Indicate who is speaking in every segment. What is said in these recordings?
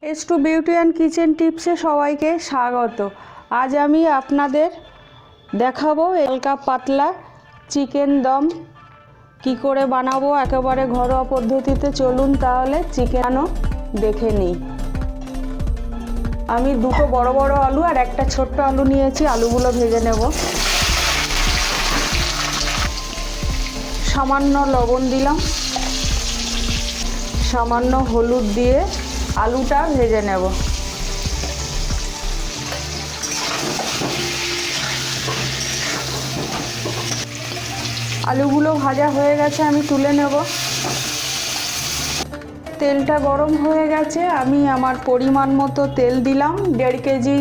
Speaker 1: S2 beauty and kitchen টিপসে সবাইকে স্বাগত। আজ আমি আপনাদের দেখাবো হালকা পাতলা চিকেন দম কি করে বানাবো একেবারে ঘরোয়া পদ্ধতিতে। চলুন তাহলে চিকেন দেখে নিই। আমি দুটো বড় বড় আলু আর একটা ছোট্ট আলু নিয়েছি। আলুগুলো ভেজে নেব। সামান্য লবণ দিলাম, সামান্য হলুদ দিয়ে আলুটা ভেজে নেব। আলুগুলো ভাজা হয়ে গেছে, আমি তুলে নেব। তেলটা গরম হয়ে গেছে, আমি আমার পরিমাণ মতো তেল দিলাম। 1.5 কেজি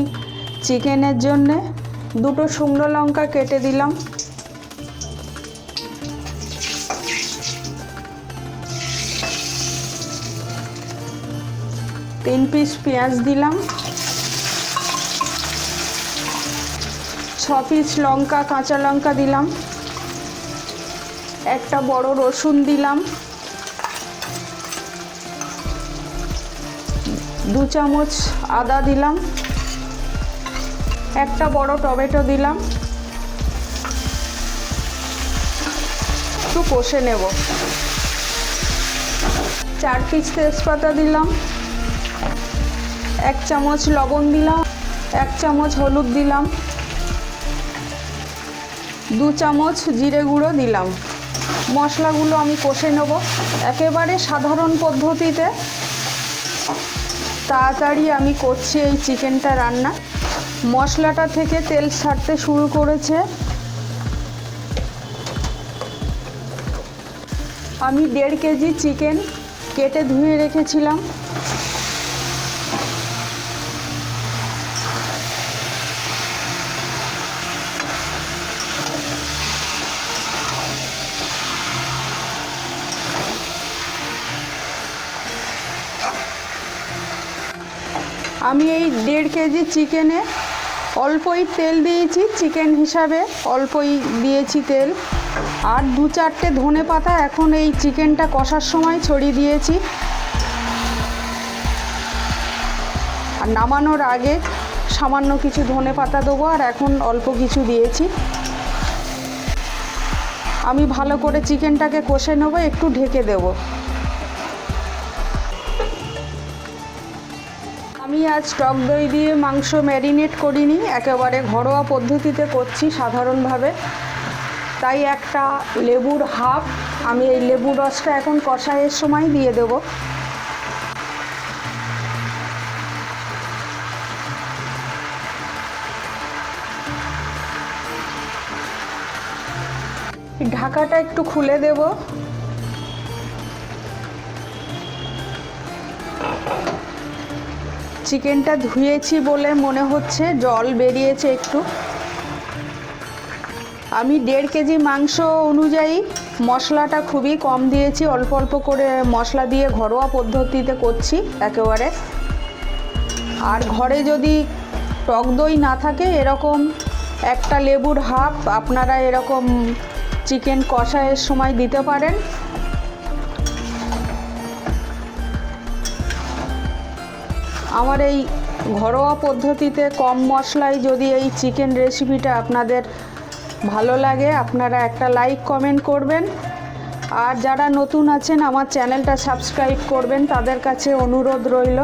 Speaker 1: চিকেনের জন্যে দুটো শুকনো লঙ্কা কেটে দিলাম। তিন পিস পেঁয়াজ দিলাম। 6 পিস লঙ্কা, কাঁচা লঙ্কা দিলাম। একটা বড় রসুন দিলাম। 2 চামচ আদা দিলাম। একটা বড় টমেটো দিলাম। একটু কষে নেব। 4 পিস তেজপাতা দিলাম। 1 চামচ লবণ দিলাম। 1 চামচ হলুদ দিলাম। 2 চামচ জিরে গুঁড়ো দিলাম। মশলাগুলো আমি কষে নেব একেবারে সাধারণ পদ্ধতিতে। তাড়াতাড়ি আমি করছি এই চিকেনটা রান্না। মশলাটা থেকে তেল ছাড়তে শুরু করেছে। আমি 1.5 কেজি চিকেন কেটে ধুয়ে রেখেছিলাম। আমি এই 1.5 কেজি চিকেনে অল্পই তেল দিয়েছি, চিকেন হিসাবে অল্পই দিয়েছি তেল। আর 2-4টে ধনে পাতা এখন এই চিকেনটা কষার সময় ছড়িয়ে দিয়েছি। আর নামানোর আগে সামান্য কিছু ধনে পাতা দেবো, আর এখন অল্প কিছু দিয়েছি। আমি ভালো করে চিকেনটাকে কষে নেব, একটু ঢেকে দেবো। আমি আজ টক দই দিয়ে মাংস ম্যারিনেট করিনি, একেবারে ঘরোয়া পদ্ধতিতে করছি সাধারণভাবে। তাই একটা লেবুর হাফ, আমি এই লেবুর রসটা এখন কষাইয়ের সময় দিয়ে দেব। ঢাকাটা একটু খুলে দেব। চিকেনটা ধুয়েছি বলে মনে হচ্ছে জল বেরিয়েছে একটু। আমি 1.5 কেজি মাংস অনুযায়ী মশলাটা খুবই কম দিয়েছি, অল্প অল্প করে মশলা দিয়ে ঘরোয়া পদ্ধতিতে করছি একেবারে। আর ঘরে যদি টক দই না থাকে, এরকম একটা লেবুর হাফ আপনারা এরকম চিকেন কষাইয়ের সময় দিতে পারেন। আমার এই ঘরোয়া পদ্ধতিতে কম মশলায় যদি এই চিকেন রেসিপিটা আপনাদের ভালো লাগে, আপনারা একটা লাইক কমেন্ট করবেন। আর যারা নতুন আছেন আমার চ্যানেলটা সাবস্ক্রাইব করবেন, তাদের কাছে অনুরোধ রইল।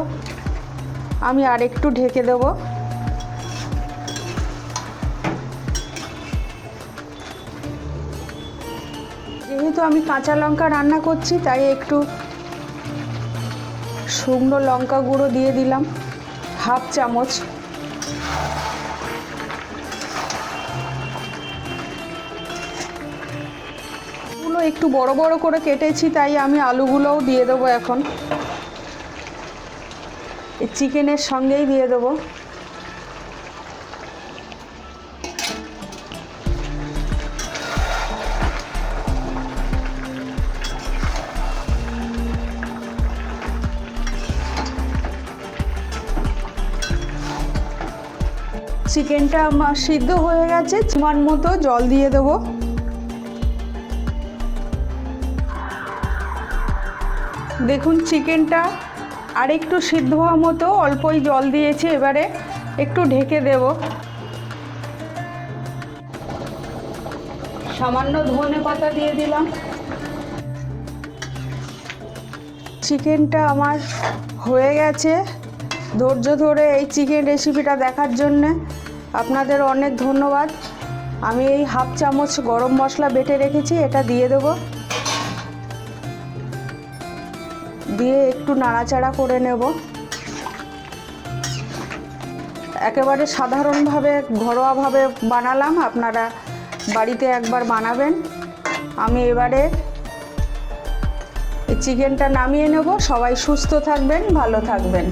Speaker 1: আমি আরেকটু ঢেকে দেব। যেহেতু আমি কাঁচা লঙ্কা রান্না করছি, তাই একটু শুকনো লঙ্কা গুঁড়ো দিয়ে দিলাম, হাফ চামচ। আলুগুলো একটু বড় বড় করে কেটেছি, তাই আমি আলুগুলোও দিয়ে দেবো এখন। এই চিকেনের সঙ্গেই দিয়ে দেবো। চিকেনটা আমার সিদ্ধ হয়ে গেছে, পরিমাণ মতো জল দিয়ে দেবো। দেখুন চিকেনটা আর একটু সিদ্ধ হওয়া মতো অল্পই জল দিয়েছি, এবারে একটু ঢেকে দেব। সামান্য ধনে পাতা দিয়ে দিলাম। চিকেনটা আমার হয়ে গেছে। ধৈর্য ধরে এই চিকেন রেসিপিটা দেখার জন্যে আপনাদের অনেক ধন্যবাদ। আমি এই হাফ চামচ গরম মশলা বেটে রেখেছি, এটা দিয়ে দেব। দিয়ে একটু নাড়াচাড়া করে নেব। একেবারে সাধারণভাবে ঘরোয়াভাবে বানালাম, আপনারা বাড়িতে একবার বানাবেন। আমি এবারে এই চিকেনটা নামিয়ে নেব। সবাই সুস্থ থাকবেন, ভালো থাকবেন।